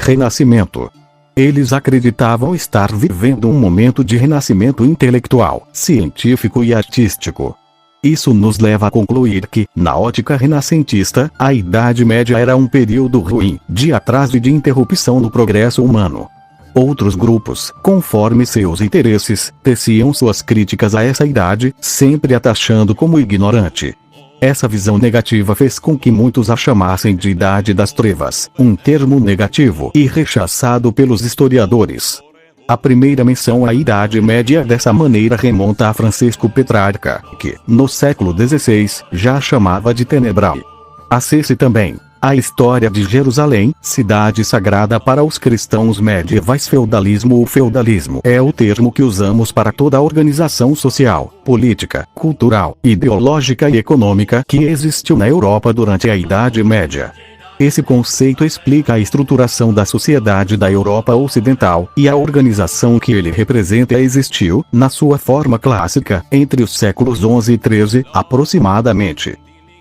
renascimento. Eles acreditavam estar vivendo um momento de renascimento intelectual, científico e artístico. Isso nos leva a concluir que, na ótica renascentista, a Idade Média era um período ruim, de atraso e de interrupção do progresso humano. Outros grupos, conforme seus interesses, teciam suas críticas a essa idade, sempre a taxando como ignorante. Essa visão negativa fez com que muitos a chamassem de Idade das Trevas, um termo negativo e rechaçado pelos historiadores. A primeira menção à Idade Média dessa maneira remonta a Francisco Petrarca, que, no século XVI, já a chamava de Tenebrae. Acesse também a história de Jerusalém, cidade sagrada para os cristãos medievais. Feudalismo. O feudalismo é o termo que usamos para toda a organização social, política, cultural, ideológica e econômica que existiu na Europa durante a Idade Média. Esse conceito explica a estruturação da sociedade da Europa Ocidental, e a organização que ele representa existiu, na sua forma clássica, entre os séculos XI e XIII, aproximadamente.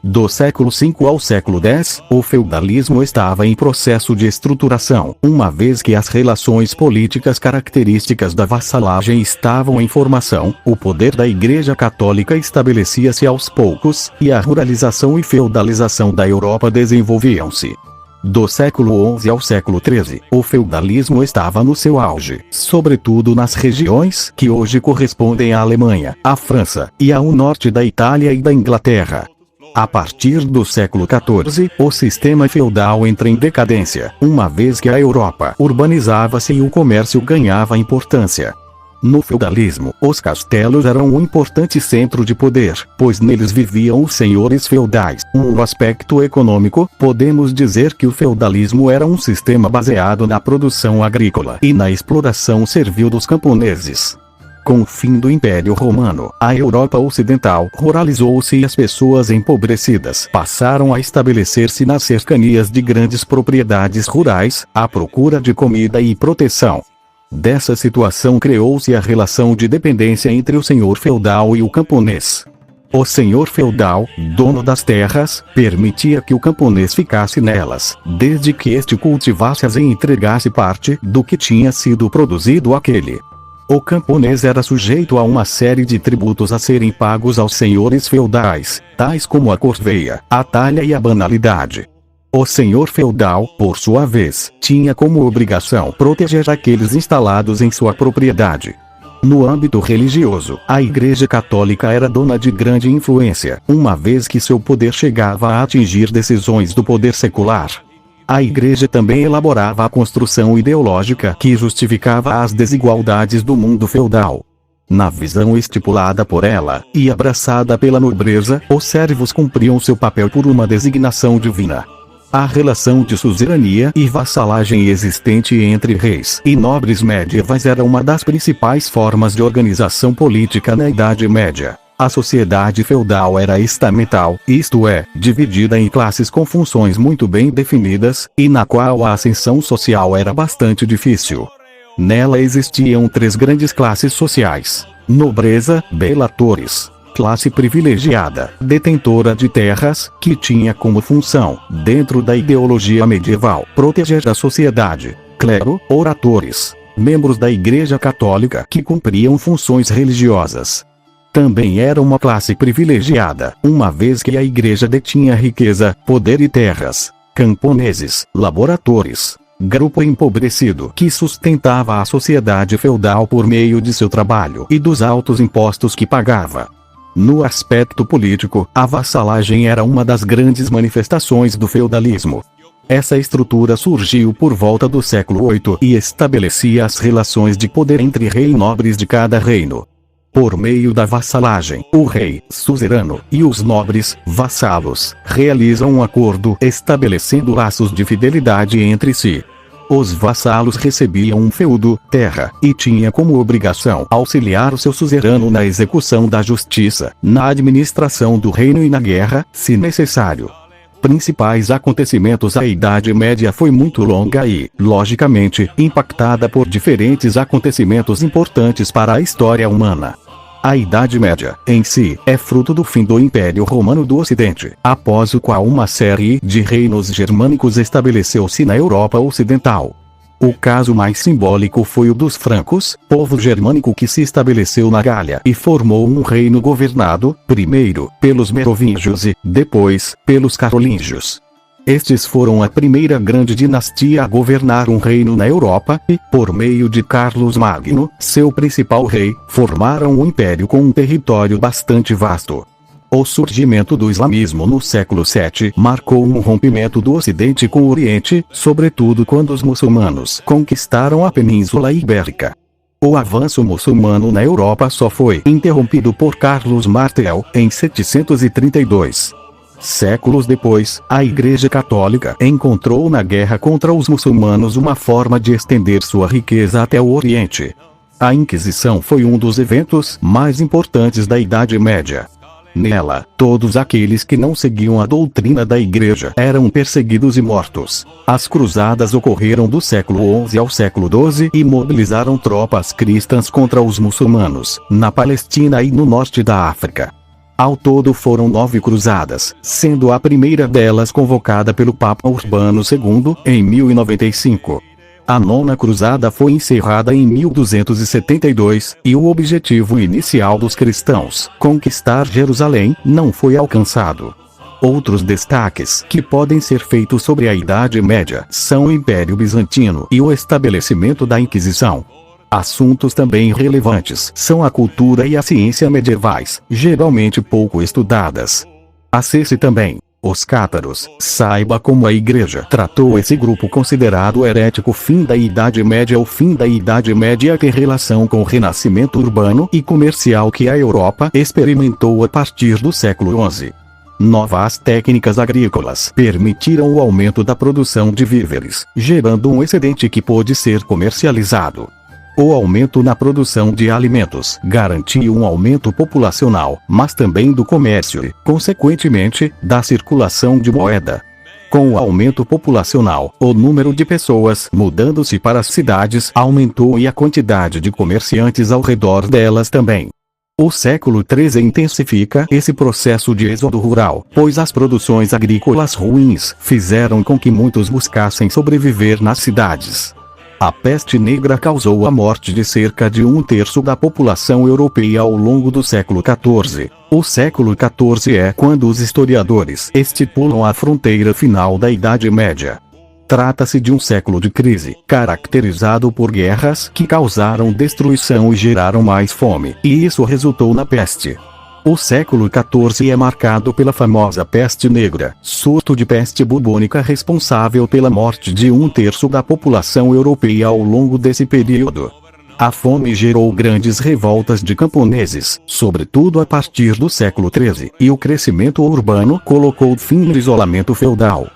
Do século V ao século X, o feudalismo estava em processo de estruturação, uma vez que as relações políticas características da vassalagem estavam em formação, o poder da Igreja Católica estabelecia-se aos poucos, e a ruralização e feudalização da Europa desenvolviam-se. Do século XI ao século XIII, o feudalismo estava no seu auge, sobretudo nas regiões que hoje correspondem à Alemanha, à França, e ao norte da Itália e da Inglaterra. A partir do século XIV, o sistema feudal entra em decadência, uma vez que a Europa urbanizava-se e o comércio ganhava importância. No feudalismo, os castelos eram um importante centro de poder, pois neles viviam os senhores feudais. No aspecto econômico, podemos dizer que o feudalismo era um sistema baseado na produção agrícola e na exploração servil dos camponeses. Com o fim do Império Romano, a Europa Ocidental ruralizou-se e as pessoas empobrecidas passaram a estabelecer-se nas cercanias de grandes propriedades rurais, à procura de comida e proteção. Dessa situação criou-se a relação de dependência entre o senhor feudal e o camponês. O senhor feudal, dono das terras, permitia que o camponês ficasse nelas, desde que este cultivasse-as e entregasse parte do que tinha sido produzido àquele. O camponês era sujeito a uma série de tributos a serem pagos aos senhores feudais, tais como a corveia, a talha e a banalidade. O senhor feudal, por sua vez, tinha como obrigação proteger aqueles instalados em sua propriedade. No âmbito religioso, a Igreja Católica era dona de grande influência, uma vez que seu poder chegava a atingir decisões do poder secular. A Igreja também elaborava a construção ideológica que justificava as desigualdades do mundo feudal. Na visão estipulada por ela, e abraçada pela nobreza, os servos cumpriam seu papel por uma designação divina. A relação de suzerania e vassalagem existente entre reis e nobres medievais era uma das principais formas de organização política na Idade Média. A sociedade feudal era estamental, isto é, dividida em classes com funções muito bem definidas, e na qual a ascensão social era bastante difícil. Nela existiam três grandes classes sociais: nobreza, belatores, classe privilegiada, detentora de terras, que tinha como função, dentro da ideologia medieval, proteger a sociedade, clero, oratores, membros da Igreja Católica que cumpriam funções religiosas. Também era uma classe privilegiada, uma vez que a Igreja detinha riqueza, poder e terras, camponeses, laboratores, grupo empobrecido que sustentava a sociedade feudal por meio de seu trabalho e dos altos impostos que pagava. No aspecto político, a vassalagem era uma das grandes manifestações do feudalismo. Essa estrutura surgiu por volta do século VIII e estabelecia as relações de poder entre rei e nobres de cada reino. Por meio da vassalagem, o rei, suzerano, e os nobres, vassalos, realizam um acordo estabelecendo laços de fidelidade entre si. Os vassalos recebiam um feudo, terra, e tinha como obrigação auxiliar o seu suzerano na execução da justiça, na administração do reino e na guerra, se necessário. Principais acontecimentos. A Idade Média foi muito longa e, logicamente, impactada por diferentes acontecimentos importantes para a história humana. A Idade Média, em si, é fruto do fim do Império Romano do Ocidente, após o qual uma série de reinos germânicos estabeleceu-se na Europa Ocidental. O caso mais simbólico foi o dos francos, povo germânico que se estabeleceu na Gália e formou um reino governado, primeiro, pelos merovingios e, depois, pelos carolíngios. Estes foram a primeira grande dinastia a governar um reino na Europa e, por meio de Carlos Magno, seu principal rei, formaram um império com um território bastante vasto. O surgimento do islamismo no século VII marcou um rompimento do Ocidente com o Oriente, sobretudo quando os muçulmanos conquistaram a Península Ibérica. O avanço muçulmano na Europa só foi interrompido por Carlos Martel, em 732. Séculos depois, a Igreja Católica encontrou na guerra contra os muçulmanos uma forma de estender sua riqueza até o Oriente. A Inquisição foi um dos eventos mais importantes da Idade Média. Nela, todos aqueles que não seguiam a doutrina da Igreja eram perseguidos e mortos. As cruzadas ocorreram do século XI ao século XII e mobilizaram tropas cristãs contra os muçulmanos, na Palestina e no norte da África. Ao todo foram 9 cruzadas, sendo a primeira delas convocada pelo Papa Urbano II, em 1095. A 9ª cruzada foi encerrada em 1272, e o objetivo inicial dos cristãos, conquistar Jerusalém, não foi alcançado. Outros destaques que podem ser feitos sobre a Idade Média são o Império Bizantino e o estabelecimento da Inquisição. Assuntos também relevantes são a cultura e a ciência medievais, geralmente pouco estudadas. Acesse também os cátaros. Saiba como a Igreja tratou esse grupo considerado herético. Fim da Idade Média. O fim da Idade Média tem relação com o renascimento urbano e comercial que a Europa experimentou a partir do século XI. Novas técnicas agrícolas permitiram o aumento da produção de víveres, gerando um excedente que pôde ser comercializado. O aumento na produção de alimentos garantiu um aumento populacional, mas também do comércio e, consequentemente, da circulação de moeda. Com o aumento populacional, o número de pessoas mudando-se para as cidades aumentou e a quantidade de comerciantes ao redor delas também. O século XIII intensifica esse processo de êxodo rural, pois as produções agrícolas ruins fizeram com que muitos buscassem sobreviver nas cidades. A peste negra causou a morte de cerca de 1/3 da população europeia ao longo do século XIV. O século XIV é quando os historiadores estipulam a fronteira final da Idade Média. Trata-se de um século de crise, caracterizado por guerras que causaram destruição e geraram mais fome, e isso resultou na peste. O século XIV é marcado pela famosa peste negra, surto de peste bubônica responsável pela morte de 1/3 da população europeia ao longo desse período. A fome gerou grandes revoltas de camponeses, sobretudo a partir do século XIII, e o crescimento urbano colocou fim no isolamento feudal.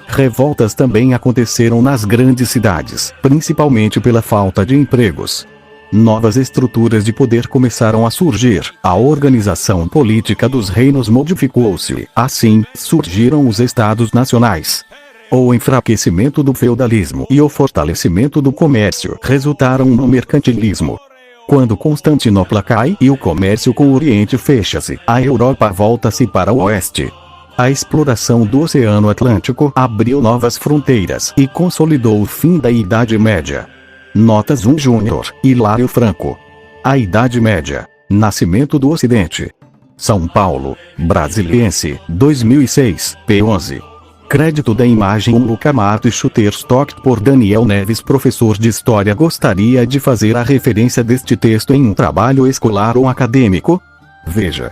Revoltas também aconteceram nas grandes cidades, principalmente pela falta de empregos. Novas estruturas de poder começaram a surgir, a organização política dos reinos modificou-se, assim, surgiram os estados nacionais. O enfraquecimento do feudalismo e o fortalecimento do comércio resultaram no mercantilismo. Quando Constantinopla cai e o comércio com o Oriente fecha-se, a Europa volta-se para o Oeste. A exploração do Oceano Atlântico abriu novas fronteiras e consolidou o fim da Idade Média. Notas 1 Júnior, Hilário Franco. A Idade Média. Nascimento do Ocidente. São Paulo, Brasiliense, 2006, p11. Crédito da imagem Luca Marte Shutterstock por Daniel Neves. Professor de História gostaria de fazer a referência deste texto em um trabalho escolar ou acadêmico? Veja.